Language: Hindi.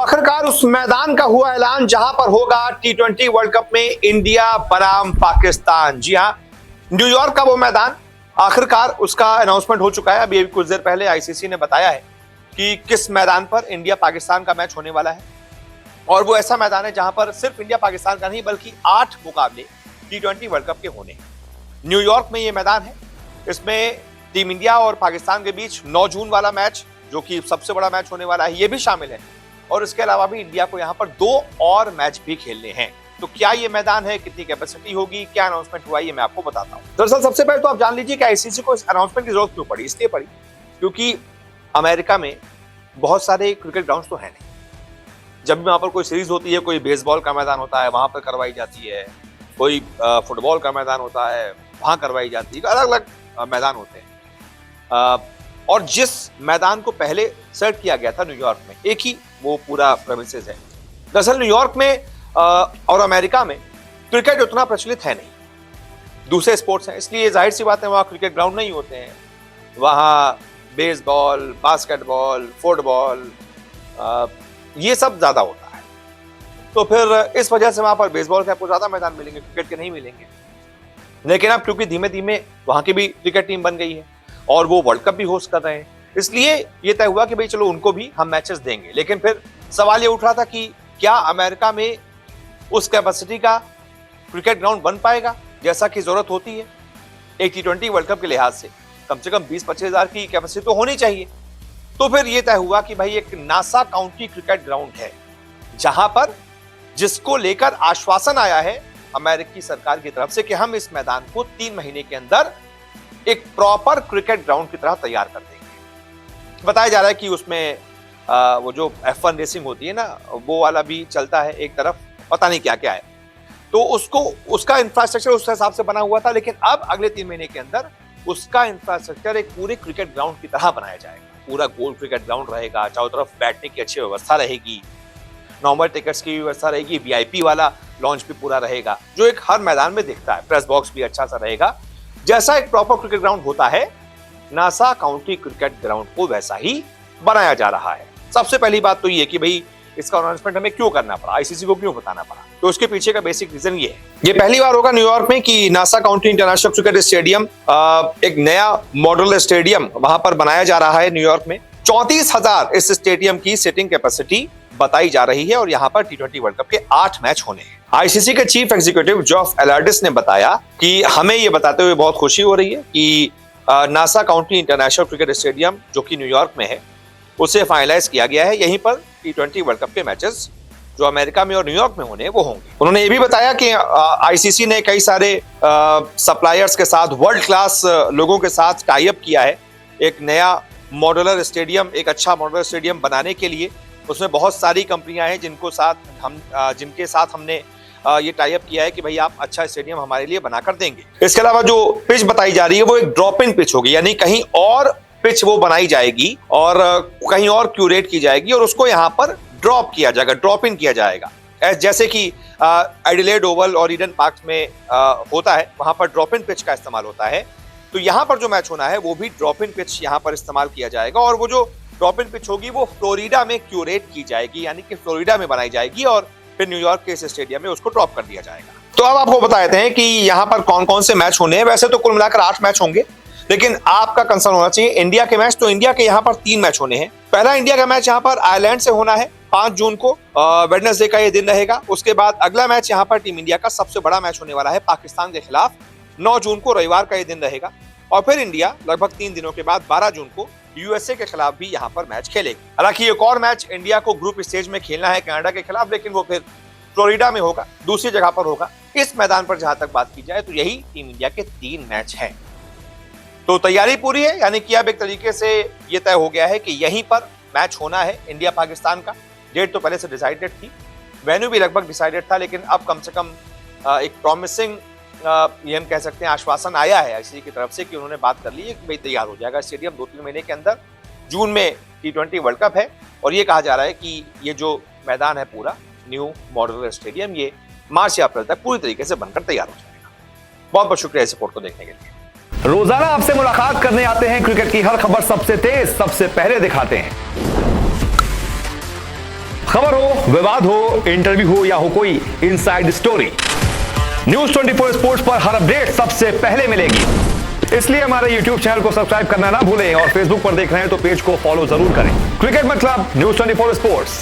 आखिरकार उस मैदान का हुआ ऐलान जहां पर होगा T20 वर्ल्ड कप में इंडिया बनाम पाकिस्तान। जी हां, न्यूयॉर्क का वो मैदान, आखिरकार उसका अनाउंसमेंट हो चुका है। अभी कुछ देर पहले आईसीसी ने बताया है कि किस मैदान पर इंडिया पाकिस्तान का मैच होने वाला है। और वो ऐसा मैदान है जहां पर सिर्फ इंडिया पाकिस्तान का नहीं बल्कि 8 मुकाबले T20 वर्ल्ड कप के होने हैं। न्यूयॉर्क में ये मैदान है। इसमें टीम इंडिया और पाकिस्तान के बीच 9 जून वाला मैच, जो कि सबसे बड़ा मैच होने वाला है, ये भी शामिल है। और इसके अलावा भी इंडिया को यहाँ पर 2 और मैच भी खेलने हैं। तो क्या ये मैदान है, कितनी कैपेसिटी होगी, क्या अनाउंसमेंट हुआ, ये मैं आपको बताता हूँ। दरअसल सबसे पहले तो आप जान लीजिए कि आईसीसी को इस अनाउंसमेंट की जरूरत क्यों पड़ी। इसलिए पड़ी क्योंकि अमेरिका में बहुत सारे क्रिकेट ग्राउंड तो है नहीं। जब भी वहां पर कोई सीरीज होती है, कोई बेसबॉल का मैदान होता है, वहां पर करवाई जाती है। कोई फुटबॉल का मैदान होता है, वहां करवाई जाती है। अलग अलग मैदान होते हैं। और जिस मैदान को पहले सेट किया गया था न्यूयॉर्क में, एक ही वो पूरा प्रेमिसेस है। दरअसल न्यूयॉर्क में और अमेरिका में क्रिकेट उतना प्रचलित है नहीं, दूसरे स्पोर्ट्स हैं, इसलिए जाहिर सी बात है वहाँ क्रिकेट ग्राउंड नहीं होते हैं। वहाँ बेसबॉल, बास्केटबॉल, फुटबॉल, ये सब ज्यादा होता है। तो फिर इस वजह से वहां पर बेसबॉल के आपको ज्यादा मैदान मिलेंगे, क्रिकेट के नहीं मिलेंगे। लेकिन अब क्योंकि धीमे धीमे वहां की भी क्रिकेट टीम बन गई है और वो वर्ल्ड कप भी होस्ट कर रहे हैं, इसलिए ये तय हुआ कि भाई चलो उनको भी हम मैचेस देंगे। लेकिन फिर सवाल ये उठ रहा था कि क्या अमेरिका में उस कैपेसिटी का क्रिकेट ग्राउंड बन पाएगा जैसा कि जरूरत होती है। एक T20 वर्ल्ड कप के लिहाज से कम 20-25 हजार की कैपेसिटी तो होनी चाहिए। तो फिर ये तय हुआ कि भाई एक नासा काउंटी क्रिकेट ग्राउंड है, जहां पर जिसको लेकर आश्वासन आया है अमेरिकी सरकार की तरफ से कि हम इस मैदान को 3 महीने के अंदर एक प्रॉपर क्रिकेट ग्राउंड की तरह तैयार कर देंगे। बताया जा रहा है कि उसमें वो जो F1 रेसिंग होती है ना, वो वाला भी चलता है एक तरफ, पता नहीं क्या क्या है। तो उसका इंफ्रास्ट्रक्चर उस हिसाब से बना हुआ था, लेकिन अब अगले 3 महीने के अंदर उसका इंफ्रास्ट्रक्चर एक पूरे क्रिकेट ग्राउंड की तरह बनाया जाएगा। पूरा गोल क्रिकेट ग्राउंड रहेगा, चारों तरफ बैठने की अच्छी व्यवस्था रहेगी, नॉर्मल टिकट्स की व्यवस्था रहेगी, VIP वाला लॉन्च भी पूरा रहेगा, जो एक हर मैदान में दिखता है। प्रेस बॉक्स भी अच्छा सा रहेगा, जैसा एक प्रॉपर क्रिकेट ग्राउंड होता है। नासा काउंटी क्रिकेट ग्राउंड को वैसा ही बनाया जा रहा है। सबसे पहली बात तो ये कि भाई इसका अनाउंसमेंट हमें क्यों करना पड़ा, आईसीसी को क्यों बताना पड़ा, तो उसके पीछे का बेसिक रीजन ये है। ये पहली बार होगा न्यूयॉर्क में कि NASA county international cricket stadium, एक नया मॉडल स्टेडियम वहां पर बनाया जा रहा है न्यूयॉर्क में। 34,000 इस स्टेडियम की सिटिंग कैपेसिटी बताई जा रही है और यहाँ पर T20 वर्ल्ड कप के 8 मैच होने हैं। आईसीसी के चीफ एग्जीक्यूटिव जॉफ एलार्डिस ने बताया कि हमें ये बताते हुए बहुत खुशी हो रही है कि NASA county international cricket stadium, जो कि न्यूयॉर्क में है, उसे फाइनलाइज किया गया है। यहीं पर T20 वर्ल्ड कप के मैचेस जो अमेरिका में और न्यूयॉर्क में होने वो होंगे। उन्होंने ये भी बताया कि आईसीसी ने कई सारे सप्लायर्स के साथ, वर्ल्ड क्लास लोगों के साथ टाई अप किया है एक नया मॉडुलर स्टेडियम, एक अच्छा मॉडुलर स्टेडियम बनाने के लिए। उसमें बहुत सारी कंपनियां हैं जिनके साथ हमने ये टाई अप किया है कि भाई आप अच्छा स्टेडियम हमारे लिए बनाकर देंगे। इसके अलावा जो पिच बताई जा रही है वो एक ड्रॉप इन पिच होगी, यानी कहीं और पिच वो बनाई जाएगी और कहीं और क्यूरेट की जाएगी और उसको यहाँ पर ड्रॉप किया जाएगा, ड्रॉप इन किया जाएगा। जैसे कि एडिलेड ओवल और ईडन पार्क में होता है, वहां पर ड्रॉप इन पिच का इस्तेमाल होता है। तो यहाँ पर जो मैच होना है वो भी ड्रॉप इन पिच यहाँ पर इस्तेमाल किया जाएगा और वो जो ड्रॉप इन पिच होगी वो फ्लोरिडा में क्यूरेट की जाएगी, यानी कि फ्लोरिडा में बनाई जाएगी और फिर न्यूयॉर्क के इस स्टेडियम में उसको ड्रॉप कर दिया जाएगा। तो अब आपको बता देते हैं कि यहाँ पर कौन कौन से मैच होने हैं। वैसे तो कुल मिलाकर 8 मैच होंगे, लेकिन आपका कंसर्न होना चाहिए इंडिया के मैच। तो इंडिया के यहाँ पर 3 मैच होने हैं। पहला इंडिया का मैच यहाँ पर आयरलैंड से होना है 5 जून को, वेडनेसडे का ये दिन रहेगा। उसके बाद अगला मैच यहाँ पर टीम इंडिया का सबसे बड़ा मैच होने वाला है पाकिस्तान के खिलाफ, 9 जून को रविवार का ये दिन रहेगा। और फिर इंडिया लगभग 3 दिनों के बाद 12 जून को यूएसए के खिलाफ भी यहाँ पर मैच खेलेगी। हालांकि एक और मैच इंडिया को ग्रुप स्टेज में खेलना है कनाडा के खिलाफ, लेकिन वो फिर फ्लोरिडा में होगा, दूसरी जगह पर होगा। इस मैदान पर जहां तक बात की जाए तो यही टीम इंडिया के 3 मैच हैं। तो तैयारी पूरी है, यानी कि अब एक तरीके से ये तय हो गया है कि यहीं पर मैच होना है इंडिया पाकिस्तान का। डेट तो पहले से डिसाइडेड थी, वेन्यू भी लगभग डिसाइडेड था, लेकिन अब कम से कम एक प्रॉमिसिंग ये हम कह सकते हैं आश्वासन आया है आईसीसी की तरफ से कि उन्होंने बात कर ली है कि भाई तैयार हो जाएगा स्टेडियम 2-3 महीने के अंदर। जून में T20 वर्ल्ड कप है और ये कहा जा रहा है कि ये जो मैदान है पूरा न्यू मॉडुलर स्टेडियम, ये मार्च या अप्रैल तक पूरी तरीके से बनकर तैयार हो जाएगा। बहुत बहुत शुक्रिया इस रिपोर्ट को देखने के लिए। रोजाना आपसे मुलाकात करने आते हैं, क्रिकेट की हर खबर सबसे तेज, सबसे पहले दिखाते हैं। खबर हो, विवाद हो, इंटरव्यू हो या हो कोई इनसाइड स्टोरी, न्यूज 24 स्पोर्ट्स पर हर अपडेट सबसे पहले मिलेगी। इसलिए हमारे YouTube चैनल को सब्सक्राइब करना ना भूलें और Facebook पर देख रहे हैं तो पेज को फॉलो जरूर करें। क्रिकेट मतलब न्यूज 24 स्पोर्ट्स।